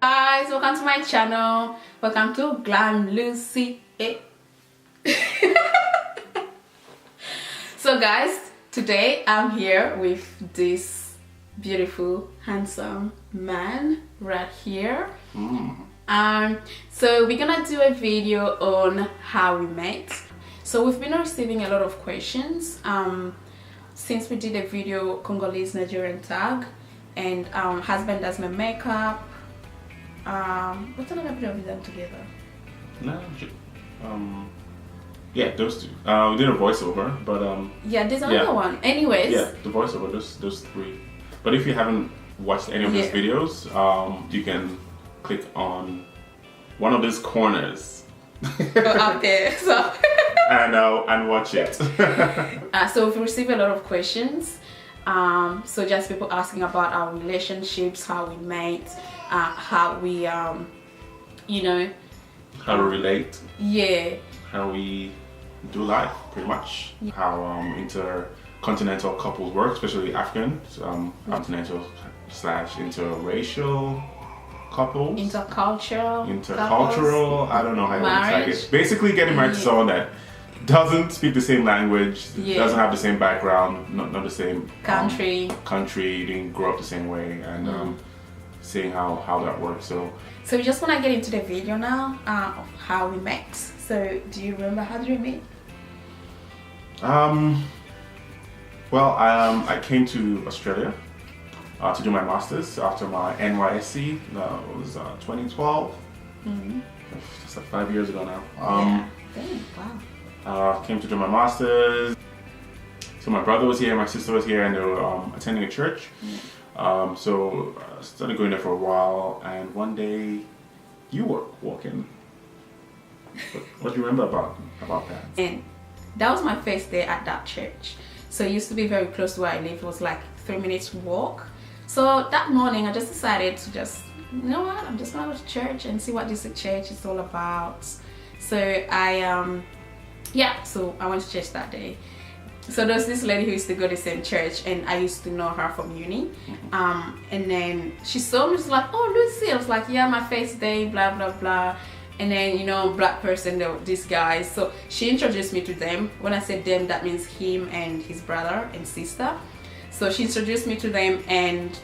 Guys, welcome to my channel. Welcome to Glam Lucy. So guys, today I'm here with this beautiful, handsome man right here. So we're gonna do a video on how we met. So we've been receiving a lot of questions since we did a video Congolese Nigerian tag, and husband does my makeup. What's another video we've done together? No, yeah, those two. We did a voiceover, but yeah, there's another one. Anyways, yeah, the voiceover, those three. But if you haven't watched any of these videos, you can click on one of these corners up there. So and watch it. So we've received a lot of questions. So just people asking about our relationships, how we met, how we you know, how to relate, how we do life, pretty much, how intercontinental couples work, especially Africans, continental / interracial couples, intercultural, I don't know how you want to say it. Basically getting married to someone that doesn't speak the same language, doesn't have the same background, not the same country, didn't grow up the same way, and seeing how that works. So we just want to get into the video now of how we met. So do you remember how did we meet? Well, I came to Australia to do my master's after my NYSC. It was 2012. Just like 5 years ago now. Wow. Came to do my master's. So my brother was here, my sister was here, and they were attending a church. So I started going there for a while, and one day you were walking. What do you remember about that? And that was my first day at that church. So it used to be very close to where I live. It was like 3 minutes walk. So that morning I just decided to you know what, I'm just gonna go to church and see what this church is all about. So so I went to church that day. So there was this lady who used to go to the same church, and I used to know her from uni. And then she saw me, she's like, "Oh, Lucy." I was like, "Yeah, my first day, blah blah blah." And then, you know, black person, these guys. So she introduced me to them. When I said them, that means him and his brother and sister. So she introduced me to them, and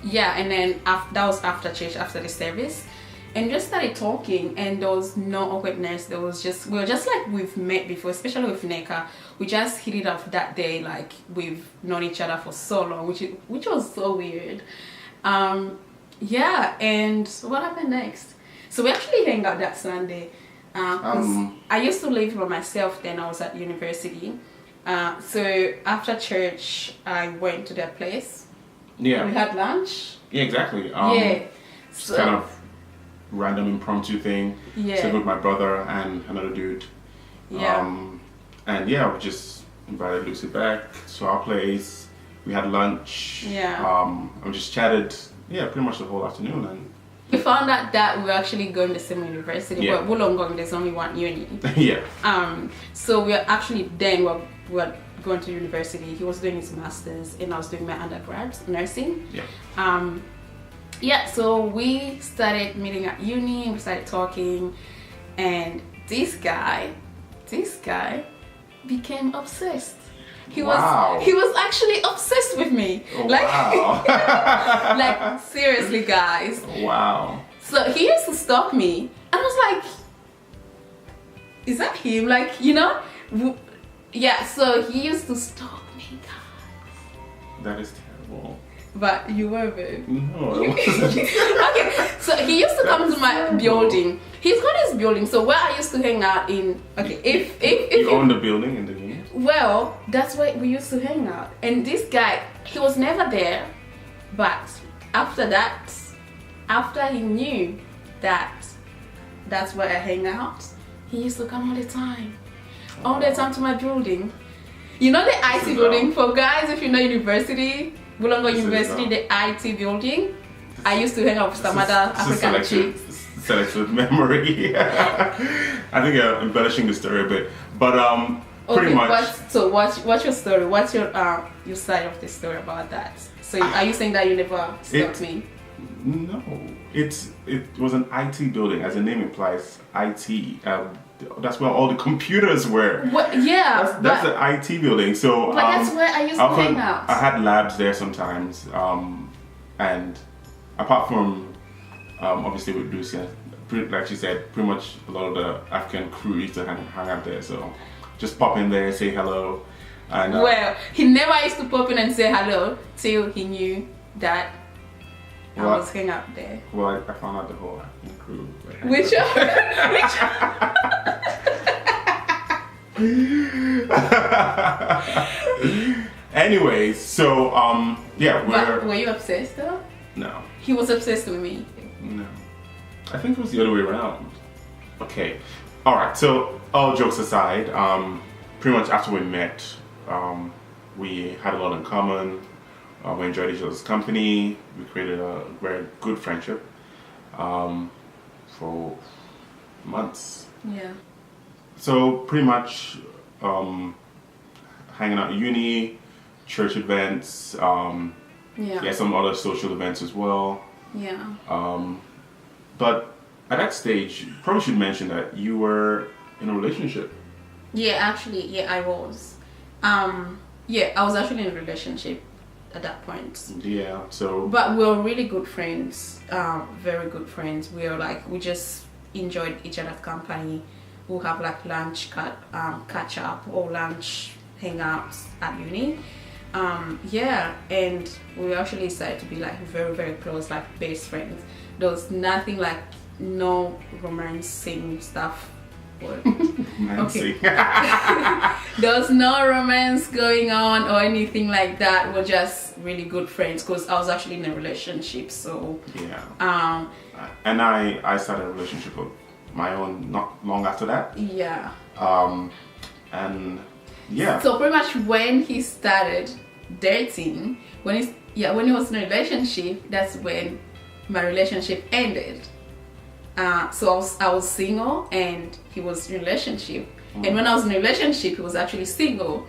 yeah, and then that was after church, after the service. And just started talking, and there was no awkwardness. There was just, we were just like we've met before, especially with Neka. We just hit it off that day, like we've known each other for so long, which was so weird. Yeah, and what happened next? So we actually hang out that Sunday. I used to live by myself then. I was at university. So after church, I went to their place. Yeah. We had lunch. Yeah, exactly. Just So, kind of random impromptu thing. So with my brother and another dude. And yeah, we just invited Lucy back to our place. We had lunch. And we just chatted. Yeah, pretty much the whole afternoon. And we found out that we were actually going to the same university. But Wollongong, there's only one uni. So we are actually then we were going to university. He was doing his master's, and I was doing my undergrad nursing. So we started meeting at uni. We started talking, and this guy became obsessed. He was actually obsessed with me. Like seriously, guys. Wow. So he used to stalk me, and I was like, is that him? Like, you know? Yeah, so he used to stalk me, guys. That is terrible. But you were, babe. No, it wasn't. Okay, so he used to come to my building. He's got his building, so where I used to hang out in. Okay, if you own the building in the unit? Well, that's where we used to hang out. And this guy, he was never there. But after that, after he knew that that's where I hang out, he used to come all the time. All the time to my building. You know the IT building? For guys, if you know university, Wollongong University, the IT building. I used to hang out with some other African chicks. Selective memory. I think you're embellishing the story a bit. But pretty much. What's your story? What's your side of the story about that? So are you saying that you never stalked me? No, it was an IT building, as the name implies. IT. That's where all the computers were. What? Yeah, that's the IT building. So, but that's where I used to hang out. I had labs there sometimes, and apart from obviously with Lucia, like she said, pretty much a lot of the African crew used to hang out there. So, just pop in there, say hello, and well, he never used to pop in and say hello till he knew that I was hanging out there. Well, I found out the whole African crew. Which Anyways, so yeah, were you obsessed though? No. He was obsessed with me. No. I think it was the other way around. Okay. Alright, so all jokes aside, pretty much after we met, we had a lot in common. We enjoyed each other's company. We created a very good friendship for months. Yeah. So pretty much hanging out at uni, church events, some other social events as well. Yeah. But at that stage, you probably should mention that you were in a relationship. Yeah, actually, yeah, I was. Yeah, I was actually in a relationship at that point. Yeah, so. But we were really good friends, very good friends. We just enjoyed each other's company. We'll have like lunch catch up or lunch hangouts at uni. Yeah, and we actually decided to be like very, very close, like best friends. There was nothing like no romancing stuff. Okay. There was no romance going on or anything like that. We're just really good friends because I was actually in a relationship. So yeah. And I started a relationship of my own not long after that. Yeah. And yeah. So pretty much when he started dating, when he was in a relationship, that's when my relationship ended. So I was single and he was in a relationship. And when I was in a relationship, he was actually single.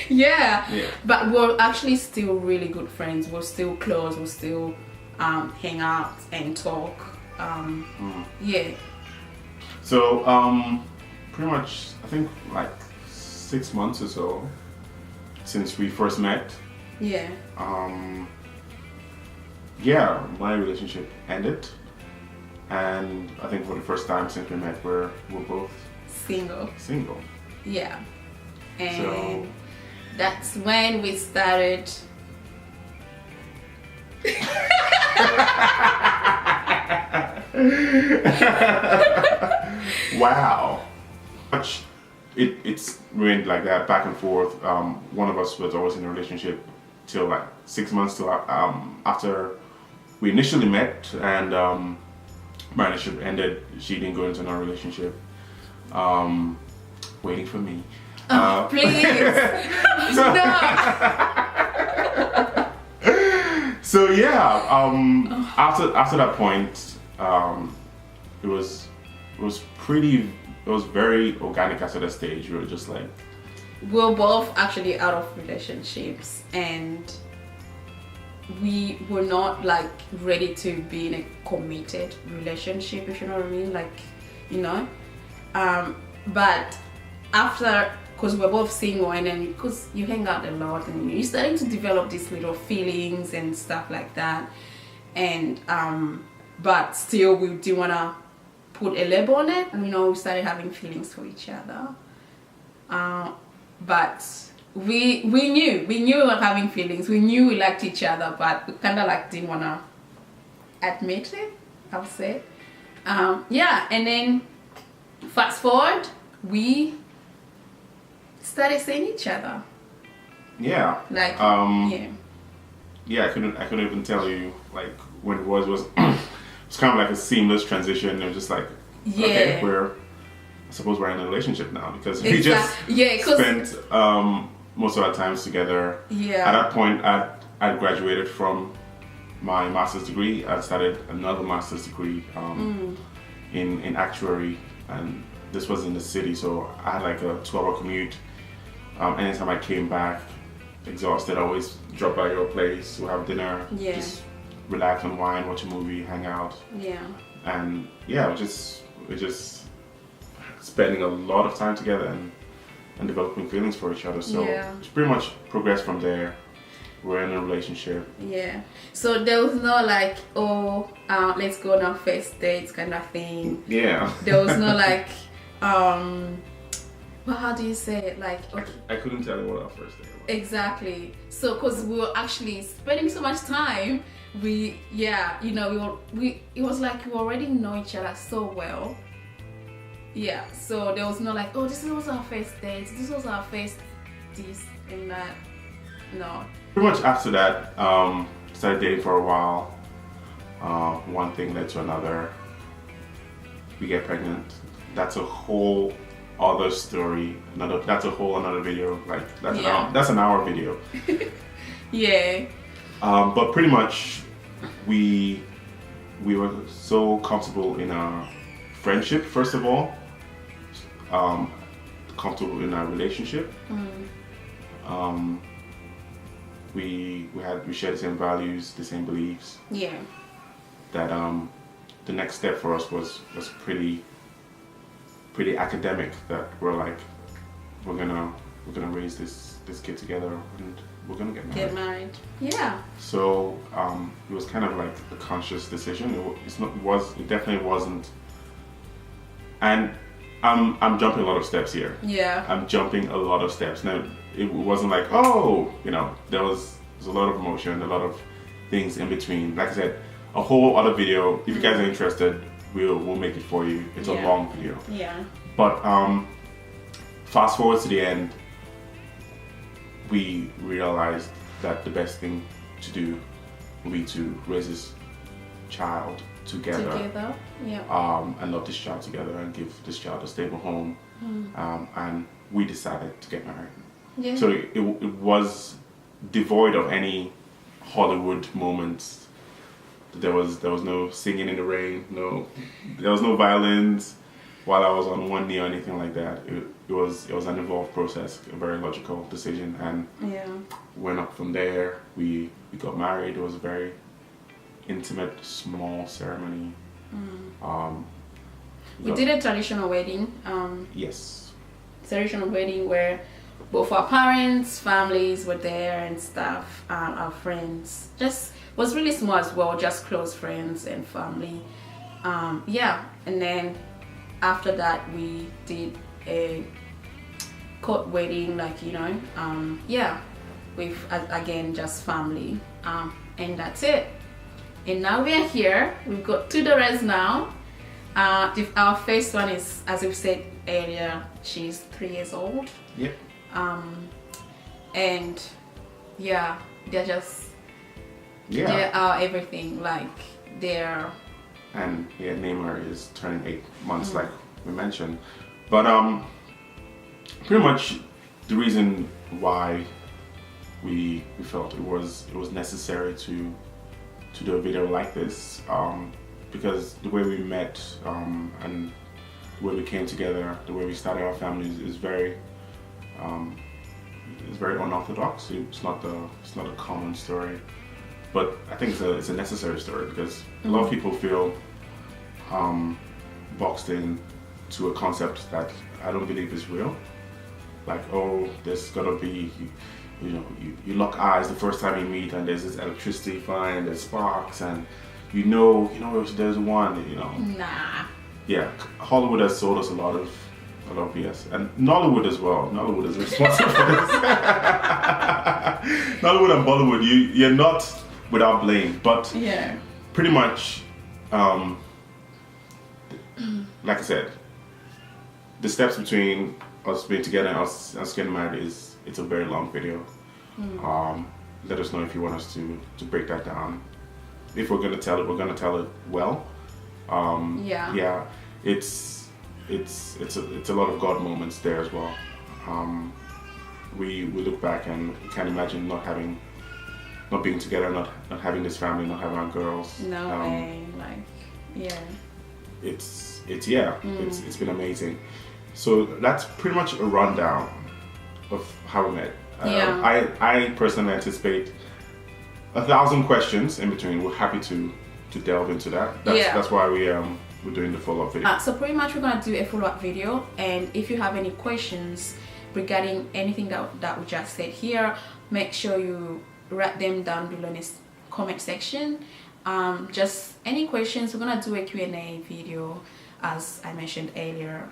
yeah. But we're actually still really good friends. We're still close. We're still hang out and talk. Yeah. So pretty much I think like 6 months or so since we first met. Yeah. Yeah, my relationship ended. And I think for the first time since we met, we're both single. Yeah. And so, that's when we started. Wow. It's remained like that, back and forth. One of us was always in a relationship till like 6 months till after we initially met, and my relationship ended. She didn't go into another relationship. Waiting for me. Please. No. So yeah, after that point, it was very organic after that stage. We were just like, we're both actually out of relationships, and we were not like ready to be in a committed relationship, if you know what I mean, like, you know. But after, because we're both single, and then because you hang out a lot and you're starting to develop these little feelings and stuff like that, and but still we didn't want to put a label on it, and you know, we started having feelings for each other. But we knew we were having feelings. We knew we liked each other, but we kind of like didn't want to admit it, I would say. Yeah, and then fast forward, we started seeing each other. Yeah. Like yeah, I couldn't even tell you like when it was. It's kind of like a seamless transition. It was just like, okay, I suppose we're in a relationship now, because we just spent most of our times together. Yeah. At that point, I graduated from my master's degree. I started another master's degree in actuary, and this was in the city, so I had like a 12-hour commute. Anytime I came back exhausted, I always drop by your place, we'll have dinner, just relax, unwind, watch a movie, hang out. Yeah. And yeah, we're just spending a lot of time together and developing feelings for each other. So it's pretty much progressed from there. We're in a relationship. Yeah. So there was no like, oh, let's go on our first dates kind of thing. Yeah. There was no like, well, how do you say it? Like, okay. I couldn't tell you what our first date was. Exactly. So, because we were actually spending so much time, it was like we already know each other so well. Yeah. So there was no like, oh, this was our first date. This was our first this and that. No. Pretty much after that, started dating for a while. One thing led to another. We get pregnant. That's a whole other story. That's a whole another video. Like that's an hour video. Yeah. But pretty much, we were so comfortable in our friendship. First of all, comfortable in our relationship. We shared the same values, the same beliefs. Yeah. That the next step for us was pretty academic. That we're like, we're gonna raise this kid together and we're gonna get married. Yeah. So it was kind of like a conscious decision. It definitely wasn't. And I'm jumping a lot of steps here. Yeah. I'm jumping a lot of steps. Now it wasn't like, oh, there was a lot of emotion, a lot of things in between. Like I said, a whole other video. If you guys are interested, we'll make it for you. It's a long video. Yeah. But fast forward to the end, we realized that the best thing to do would be to raise this child together. Yeah. And love this child together and give this child a stable home. And we decided to get married. Yeah. So it was devoid of any Hollywood moments. There was no singing in the rain. There was no violins while I was on one knee or anything like that. It was an involved process, a very logical decision, and went up from there. We got married. It was a very intimate, small ceremony. We did a traditional wedding. Yes. Traditional wedding where both our parents, families were there and stuff. Our friends just was really small as well, just close friends and family. And then after that we did a court wedding, with again just family, and that's it. And now we are here. We've got 2 daughters now. Our first one is, as we've said earlier, she's 3 years old. Yep. And they're just they are everything. And Neymar is turning 8 months, like we mentioned. But pretty much the reason why we felt it was necessary to do a video like this, because the way we met and the way we came together, the way we started our family is very unorthodox. It's not a common story, but I think it's a necessary story because a lot of people feel boxed in to a concept that I don't believe is real. Like, oh, there's gotta be, you lock eyes the first time you meet and there's this electricity flying, there's sparks, and there's one, Nah. Yeah, Hollywood has sold us a lot of BS, and Nollywood as well. Nollywood is responsible for this. Nollywood and Bollywood, you're not without blame, but pretty much, like I said, the steps between us being together and us getting married it's a very long video. Let us know if you want us to break that down. If we're gonna tell it, we're gonna tell it well. It's a lot of God moments there as well. We look back and we can't imagine not being together, not having this family, not having our girls. No way, It's been amazing. So that's pretty much a rundown of how we met. I personally anticipate 1,000 questions in between. We're happy to delve into that. That's why we're doing the follow-up video. So pretty much we're gonna do a follow-up video, and if you have any questions regarding anything that we just said here, make sure you write them down below in this comment section. Just any questions. We're gonna do a Q&A video, as I mentioned earlier.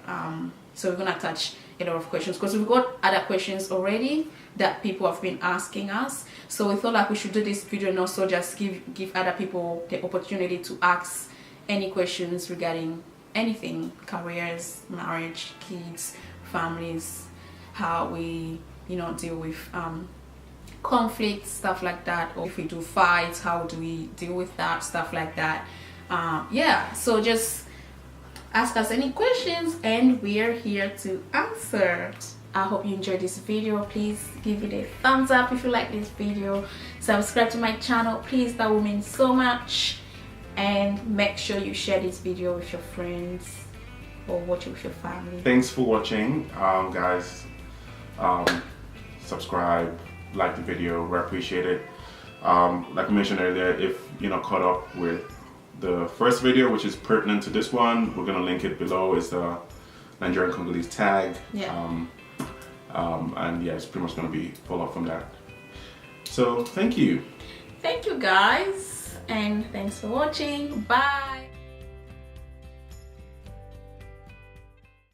So we're gonna touch a lot of questions because we've got other questions already that people have been asking us. So we thought like we should do this video and also just give other people the opportunity to ask any questions regarding anything: careers, marriage, kids, families, how we deal with conflict, stuff like that, or if we do fights, how do we deal with that, stuff like that. Yeah, so just ask us any questions and we're here to answer. I hope you enjoyed this video. Please give it a thumbs up if you like this video. Subscribe to my channel, please, that would mean so much. And make sure you share this video with your friends or watch it with your family. Thanks for watching, guys. Subscribe, like the video, we appreciate it. Like I mentioned earlier, if you're not caught up with the first video, which is pertinent to this one, we're gonna link it below. It's the Nigerian Congolese Tag. And yeah, it's pretty much gonna be follow up from that. So thank you guys, and thanks for watching. Bye.